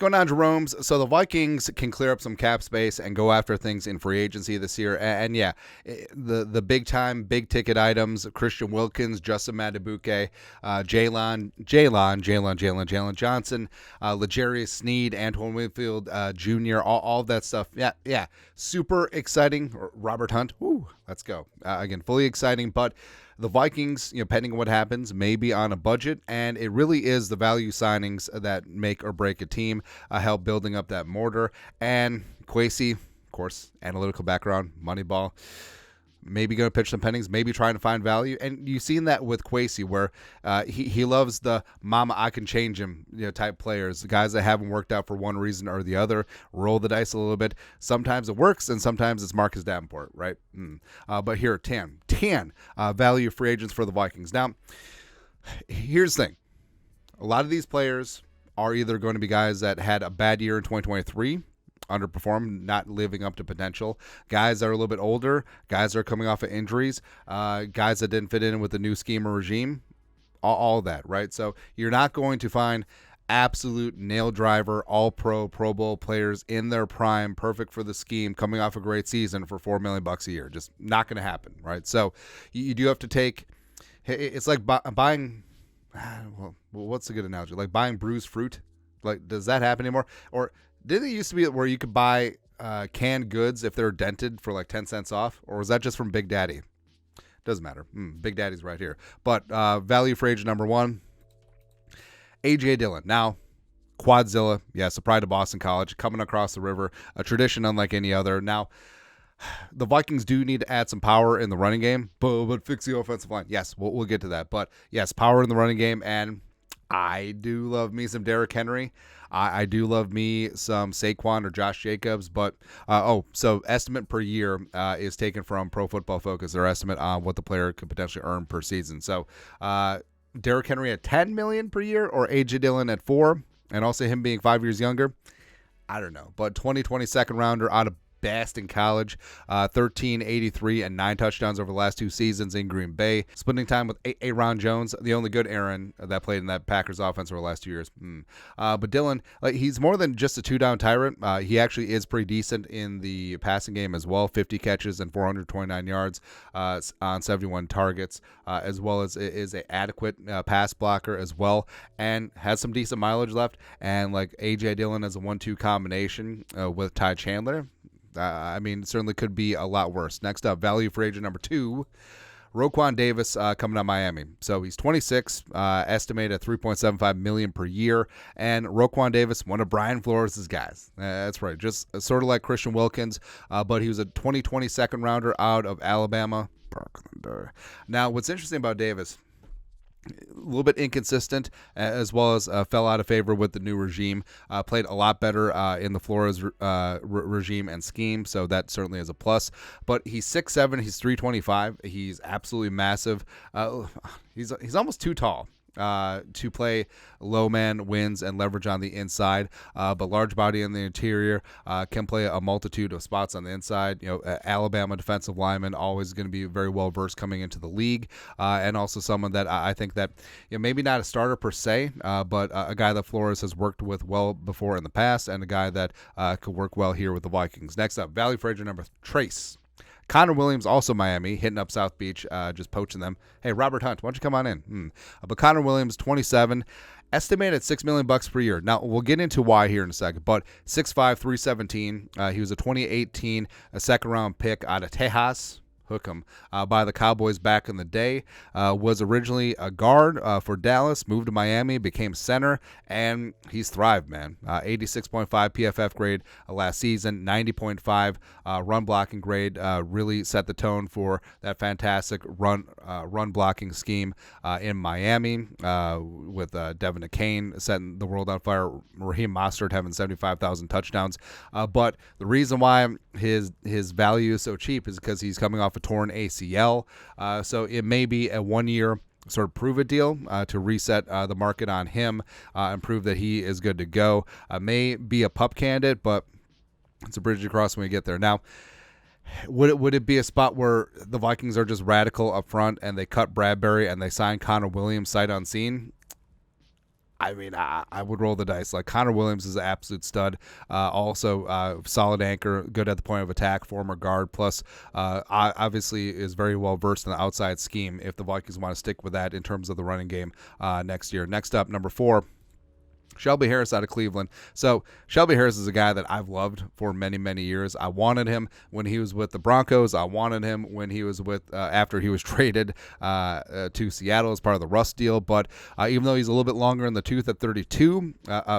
going on, Jerome's? So the Vikings can clear up some cap space and go after things in free agency this year. And yeah, the big time, big ticket items: Christian Wilkins, Justin Matabuke, Jalen Johnson, L'Jarius Sneed, Antoine Winfield Jr. All of that stuff. Yeah, super exciting. Robert Hunt. Woo, let's go. Again, fully exciting, but the Vikings, pending on what happens, may be on a budget, and it really is the value signings that make or break a team, help building up that mortar. And Kwesi, of course, analytical background, Moneyball, maybe going to pitch some pennies, maybe trying to find value. And you've seen that with Kwesi, where he loves the mama, I can change him type players, the guys that haven't worked out for one reason or the other, roll the dice a little bit. Sometimes it works, and sometimes it's Marcus Davenport, right? But here, 10 value free agents for the Vikings. Now, here's the thing. A lot of these players are either going to be guys that had a bad year in 2023, underperformed, not living up to potential, guys that are a little bit older, guys that are coming off of injuries, guys that didn't fit in with the new scheme or regime, all that, right? So you're not going to find absolute nail driver, all pro bowl players in their prime, perfect for the scheme, coming off a great season for $4 million a year. Just not going to happen, right? So you do have to take, it's like buying, well, what's a good analogy? Like buying bruised fruit. Like, does that happen anymore? Or didn't it used to be where you could buy canned goods if they're dented for like 10 cents off? Or was that just from Big Daddy? Doesn't matter. Big Daddy's right here. But value for agent number 1, A.J. Dillon. Now, Quadzilla, yes, a pride of Boston College, coming across the river, a tradition unlike any other. Now, the Vikings do need to add some power in the running game, but fix the offensive line. Yes, we'll get to that. But yes, power in the running game, and I do love me some Derrick Henry. I do love me some Saquon or Josh Jacobs, but so estimate per year is taken from Pro Football Focus, their estimate on what the player could potentially earn per season. So Derrick Henry at $10 million per year, or A.J. Dillon at $4 million, and also him being 5 years younger. I don't know, but 2020 second rounder out of Boston College, 1383 and 9 touchdowns over the last 2 seasons in Green Bay, splitting time with Aaron Jones, the only good Aaron that played in that Packers offense over the last 2 years. But Dillon, he's more than just a 2-down tyrant. He actually is pretty decent in the passing game as well, 50 catches and 429 yards on 71 targets, as well as is an adequate pass blocker as well, and has some decent mileage left. And like A.J. Dillon as a 1-2 combination with Ty Chandler, it certainly could be a lot worse. Next up, value for agent number 2, Rannell Davis coming out of Miami. So he's 26, estimated at $3.75 million per year. And Rannell Davis, one of Brian Flores' guys. That's right, just sort of like Christian Wilkins, but he was a 2020 second rounder out of Alabama. Now, what's interesting about Davis, a little bit inconsistent, as well as fell out of favor with the new regime. Played a lot better in the Flores regime and scheme, so that certainly is a plus. But he's 6'7", he's 325. He's absolutely massive. He's almost too tall to play low man wins and leverage on the inside, but large body in the interior, can play a multitude of spots on the inside. Alabama defensive lineman, always going to be very well versed coming into the league, and also someone that I think that maybe not a starter per se, but a guy that Flores has worked with well before in the past, and a guy that could work well here with the Vikings. Next up, value for agent number Trace. Conor Williams, also Miami, hitting up South Beach, just poaching them. Hey, Robert Hunt, why don't you come on in? But Conor Williams, 27, estimated at $6 million per year. Now, we'll get into why here in a second, but 6'5", 317. He was a 2018 second-round pick out of Tejas. Hook 'em, by the Cowboys back in the day. Was originally a guard for Dallas, moved to Miami, became center, and he's thrived, man. 86.5 PFF grade last season, 90.5 run blocking grade. Really set the tone for that fantastic run blocking scheme in Miami, with Devin Akane setting the world on fire, Raheem Mostert having 75,000 touchdowns. But the reason why his value is so cheap is because he's coming off a torn ACL, so it may be a 1-year sort of prove it deal to reset the market on him and prove that he is good to go. May be a pup candidate, but it's a bridge to cross when we get there. Now, would it be a spot where the Vikings are just radical up front and they cut Bradbury and they sign Conor Williams sight unseen? I mean, I would roll the dice. Like, Conor Williams is an absolute stud. Also, solid anchor, good at the point of attack, former guard, plus obviously is very well versed in the outside scheme if the Vikings want to stick with that in terms of the running game next year. Next up, number 4. Shelby Harris out of Cleveland. So Shelby Harris is a guy that I've loved for many, many years. I wanted him when he was with the Broncos. I wanted him when he was with after he was traded to Seattle as part of the Russ deal. But even though he's a little bit longer in the tooth at 32,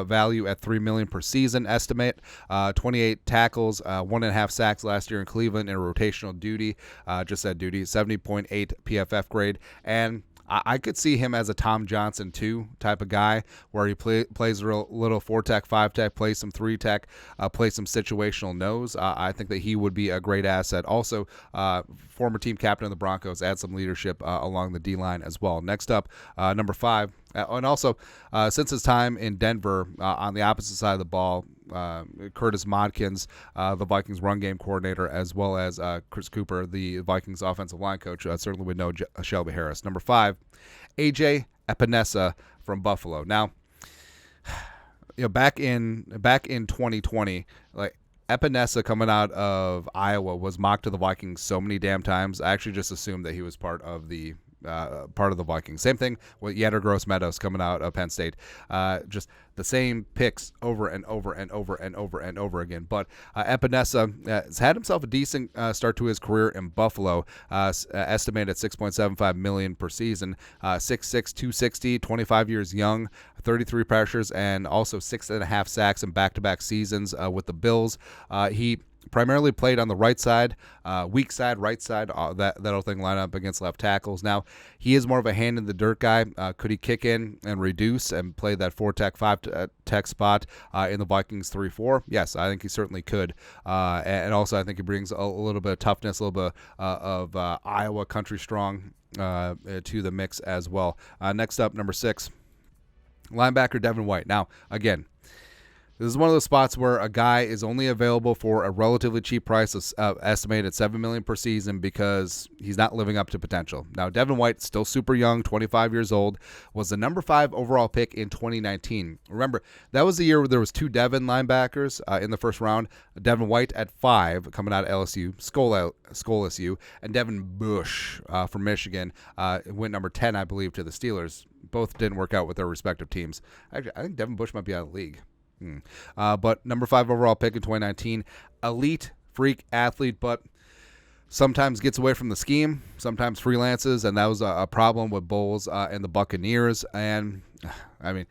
value at $3 million per season estimate, 28 tackles, 1.5 sacks last year in Cleveland in rotational duty, just said duty, 70.8 PFF grade, and I could see him as a Tom Johnson 2 type of guy where he plays a little 4-tech, 5-tech, plays some 3-tech, plays some situational nose. I think that he would be a great asset. Also, former team captain of the Broncos, add some leadership along the D-line as well. Next up, number 5. And also, since his time in Denver, on the opposite side of the ball, Curtis Modkins, the Vikings run game coordinator, as well as Chris Cooper, the Vikings offensive line coach, certainly would know Shelby Harris. Number 5, AJ Epinesa from Buffalo. Now, back in 2020, like, Epinesa coming out of Iowa was mocked to the Vikings so many damn times. I actually just assumed that he was part of the Vikings. Same thing with Yetter Gross Meadows coming out of Penn State. Just the same picks over and over and over and over and over again. But Epinesa has had himself a decent start to his career in Buffalo, estimated at $6.75 million per season, 6'6", 260, 25 years young, 33 pressures, and also 6.5 sacks in back-to-back seasons with the Bills. He primarily played on the right side, weak side, right side, that'll thing line up against left tackles. Now, he is more of a hand-in-the-dirt guy. Could he kick in and reduce and play that 4-tech, 5-tech spot in the Vikings 3-4? Yes, I think he certainly could. And also, I think he brings a little bit of toughness, a little bit of Iowa country strong to the mix as well. Next up, number 6, linebacker Devon White. Now, again, this is one of those spots where a guy is only available for a relatively cheap price, estimated at $7 million per season, because he's not living up to potential. Now, Devon White, still super young, 25 years old, was the number 5 overall pick in 2019. Remember, that was the year where there was 2 Devon linebackers in the first round. Devon White at 5, coming out of LSU, SU, and Devin Bush from Michigan went number 10, I believe, to the Steelers. Both didn't work out with their respective teams. Actually, I think Devin Bush might be out of the league. But number 5 overall pick in 2019, elite freak athlete, but sometimes gets away from the scheme, sometimes freelances, and that was a problem with Bowles and the Buccaneers. And I mean,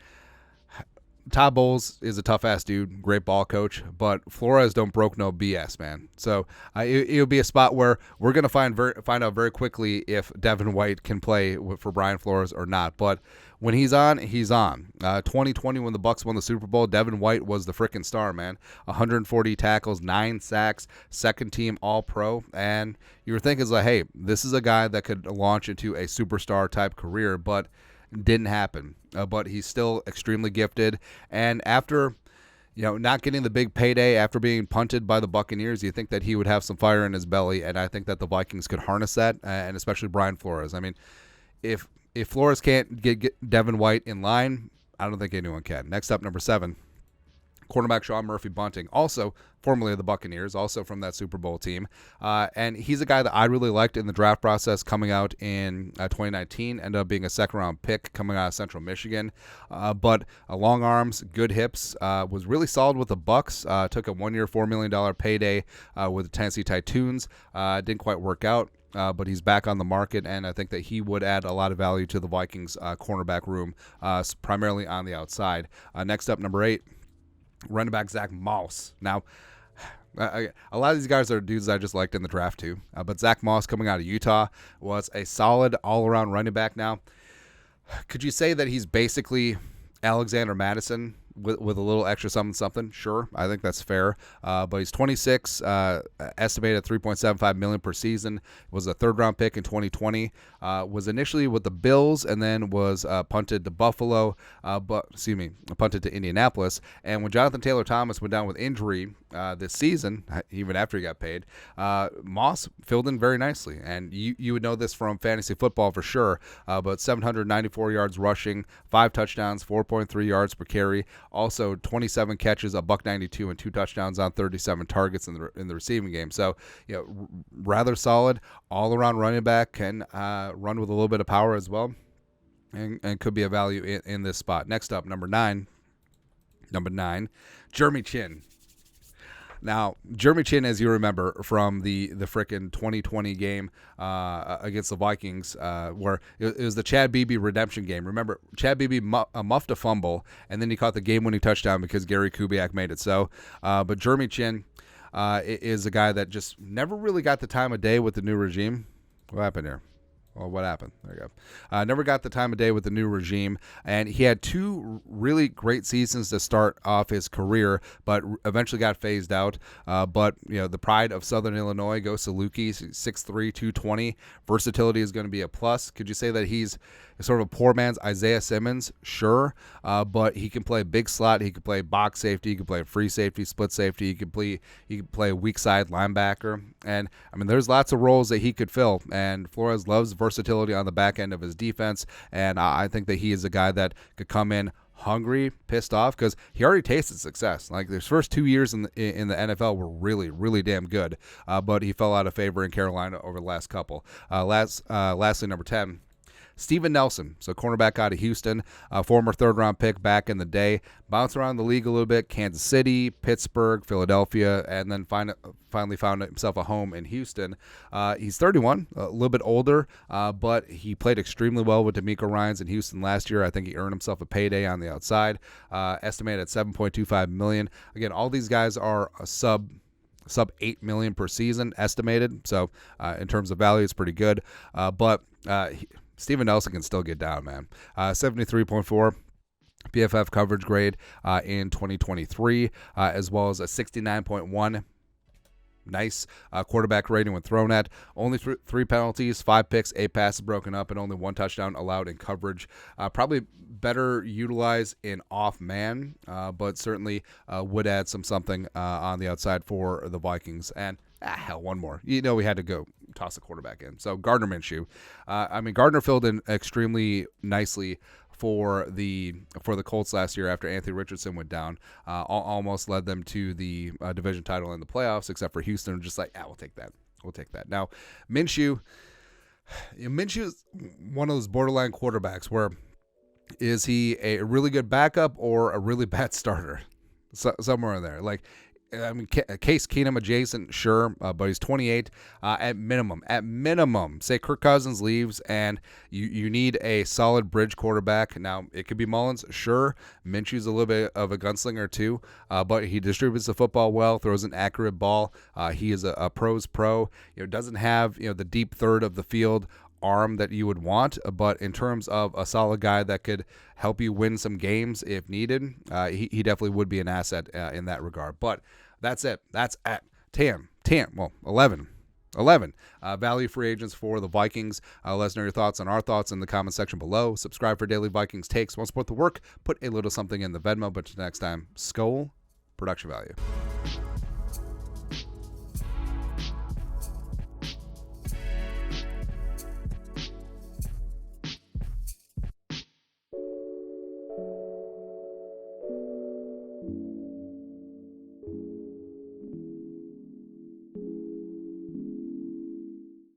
Todd Bowles is a tough-ass dude, great ball coach, but Flores don't broke no BS, man. So it'll be a spot where we're going to find out very quickly if Devon White can play for Brian Flores or not. But when he's on, he's on. 2020, when the Bucs won the Super Bowl, Devon White was the freaking star, man. 140 tackles, 9 sacks, second-team All-Pro. And you were thinking, like, hey, this is a guy that could launch into a superstar-type career, but didn't happen. But he's still extremely gifted. And after, not getting the big payday, after being punted by the Buccaneers, you think that he would have some fire in his belly. And I think that the Vikings could harness that, and especially Brian Flores. I mean, if Flores can't get Devon White in line, I don't think anyone can. Next up, number 7. Cornerback Shawn Murphy-Bunting, also formerly of the Buccaneers, also from that Super Bowl team. And he's a guy that I really liked in the draft process coming out in 2019. Ended up being a second-round pick coming out of Central Michigan. But long arms, good hips, was really solid with the Bucs. Took a 1-year, $4 million payday with the Tennessee Titans. Didn't quite work out. But he's back on the market, and I think that he would add a lot of value to the Vikings cornerback room, primarily on the outside. Next up, number 8. Running back Zack Moss. Now, a lot of these guys are dudes I just liked in the draft too. But Zack Moss, coming out of Utah, was a solid all-around running back. Now, could you say that he's basically Alexander Madison with a little extra something. Sure, I think that's fair. But he's 26, estimated at $3.75 million per season. Was a third-round pick in 2020. Was initially with the Bills and then was punted to Buffalo. Punted to Indianapolis. And when Jonathan Taylor Thomas went down with injury this season, even after he got paid, Moss filled in very nicely. And you would know this from fantasy football for sure. But 794 yards rushing, 5 touchdowns, 4.3 yards per carry. Also 27 catches, $192, and 2 touchdowns on 37 targets in the receiving game. So, rather solid all-around running back. Can run with a little bit of power as well, and could be a value in this spot. Next up, number nine, JEROME Chinn. Now, JEROME Chinn, as you remember from the frickin' 2020 game against the Vikings, where it was the Chad Beebe redemption game. Remember, Chad Beebe muffed a fumble, and then he caught the game-winning touchdown because Gary Kubiak made it so. But JEROME Chinn is a guy that just never really got the time of day with the new regime. What happened here? Well, what happened? There you go. Never got the time of day with the new regime, and he had 2 really great seasons to start off his career, but eventually got phased out. But the pride of Southern Illinois goes to Lukey, 6'3", 220. Versatility is going to be a plus. Could you say that he's sort of a poor man's Isaiah Simmons? Sure, but he can play big slot. He can play box safety. He can play free safety, split safety. He can play weak side linebacker, and I mean, there's lots of roles that he could fill. And Flores loves versatility on the back end of his defense, and I think that he is a guy that could come in hungry, pissed off, because he already tasted success. Like, his first 2 years in the NFL were really, really damn good, but he fell out of favor in Carolina over the last couple. Lastly, number 10. Steven Nelson, so cornerback out of Houston, former third-round pick back in the day. Bounced around the league a little bit, Kansas City, Pittsburgh, Philadelphia, and then finally found himself a home in Houston. He's 31, a little bit older, but he played extremely well with DeMeco Ryans in Houston last year. I think he earned himself a payday on the outside, estimated at $7.25 million. Again, all these guys are a sub $8 million per season estimated, so in terms of value, it's pretty good. But Steven Nelson can still get down, man. 73.4 PFF coverage grade in 2023, as well as a 69.1 nice quarterback rating when thrown at. Only 3 penalties, 5 picks, 8 passes broken up, and only 1 touchdown allowed in coverage. Probably better utilized in off man, but certainly would add something on the outside for the Vikings. And one more. We had to go toss a quarterback in. So Gardner Minshew. Gardner filled in extremely nicely for the Colts last year after Anthony Richardson went down. Almost led them to the division title in the playoffs, except for Houston. Just like, we'll take that. We'll take that. Now, Minshew is one of those borderline quarterbacks where is he a really good backup or a really bad starter? Somewhere in there. Like, Case Keenum adjacent, sure, but he's 28 at minimum. Say Kirk Cousins leaves and you need a solid bridge quarterback. Now, it could be Mullins, sure. Minshew's a little bit of a gunslinger too, but he distributes the football well, throws an accurate ball. He is a pro's pro. Doesn't have the deep third of the field arm that you would want, but in terms of a solid guy that could help you win some games if needed, he definitely would be an asset in that regard. But that's it. That's at 11 value free agents for the Vikings. Let us know your thoughts on our thoughts in the comment section below. Subscribe for daily Vikings takes. Want to support the work? Put a little something in the Venmo. But next time, Skol production value.